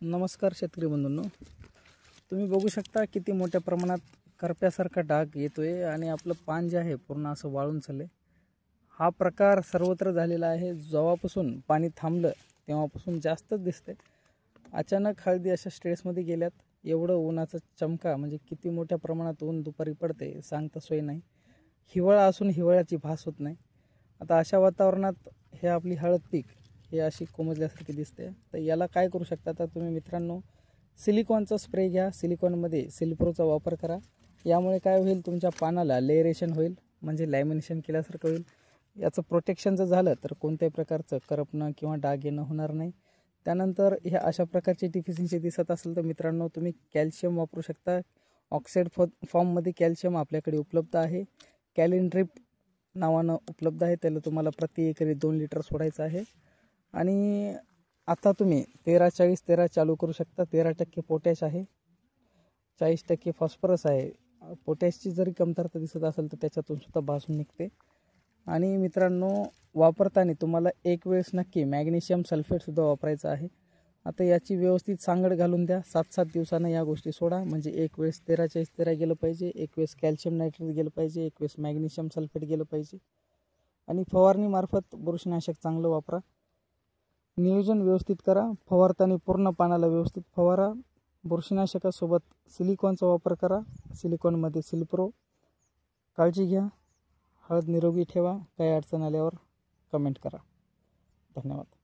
नमस्कार शेतकरी बंधूंनो, तुम्ही बघू शकता किती मोठ्या प्रमाणात करप्यासारखा डाग येतोय आणि आपलं पान जे आहे पूर्ण असं वाळून चालले। हा प्रकार सर्वत्र झालेला आहे। जेव्हापासून पाणी थांबलं तेव्हापासून जास्तच दिसते। अचानक हळदी अशा स्ट्रेसमध्ये गेल्यात। एवढं उन्हाचा चमका म्हणजे किती मोठ्या प्रमाणात ऊन दुपारी पडते सांगता सोय नाही। हिवाळा असून हिवाळ्याची भास होत नाही। आता अशा वातावरणात हे आपली हळद पीक हे अशी कोमजल्यासारखी दिसते। तर याला काय करू शकता, तर तुम्ही मित्रांनो सिलिकॉनचा स्प्रे घ्या। सिलिकॉनमध्ये सिल्प्रोचा वापर करा। यामुळे काय होईल, तुमच्या पानाला लेअरेशन होईल, म्हणजे लॅमिनेशन केल्यासारखं होईल। याचं प्रोटेक्शन जर झालं तर कोणत्याही प्रकारचं करपणं किंवा डाग येणं होणार नाही। त्यानंतर हे अशा प्रकारची डिफिशियन्सी दिसत असेल तर मित्रांनो तुम्ही कॅल्शियम वापरू शकता। ऑक्साईड फॉर्ममध्ये कॅल्शियम आपल्याकडे उपलब्ध आहे। कॅलिंड्रिप नावानं उपलब्ध आहे। त्याला तुम्हाला प्रति एकरी 2 लिटर सोडायचं आहे। आणि आता तुम्ही 13-40-13 चालू करू शकता। 13% पोटॅश आहे, 40% फॉस्फरस आहे। पोटॅशची जरी कमतरता दिसत असेल तर त्याच्यातून सुद्धा भासून निघते। आणि मित्रांनो वापरताना तुम्हाला एक वेळेस नक्की मॅग्नेशियम सल्फेट सुद्धा वापरायचं आहे। आता याची व्यवस्थित सांगड घालून द्या। 7-7 दिवसांना या गोष्टी सोडा, म्हणजे एक वेळेस 13-40-13 गेलं पाहिजे, एक वेळेस कॅल्शियम नायट्रेट गेलं पाहिजे, एक वेळेस मॅग्नेशियम सल्फेट गेलं पाहिजे। आणि फवारणी मार्फत बुरशीनाशक चांगलं वापरा। नियोजन व्यवस्थित करा। फवारताना पूर्ण पानाला व्यवस्थित फवारा। बुरशीनाशकासोबत सिलिकॉनचा वापर करा। सिलिकॉनमध्ये सिल्प्रो। काळजी घ्या। हळद निरोगी ठेवा। काही अडचण आल्यावर कमेंट करा। धन्यवाद।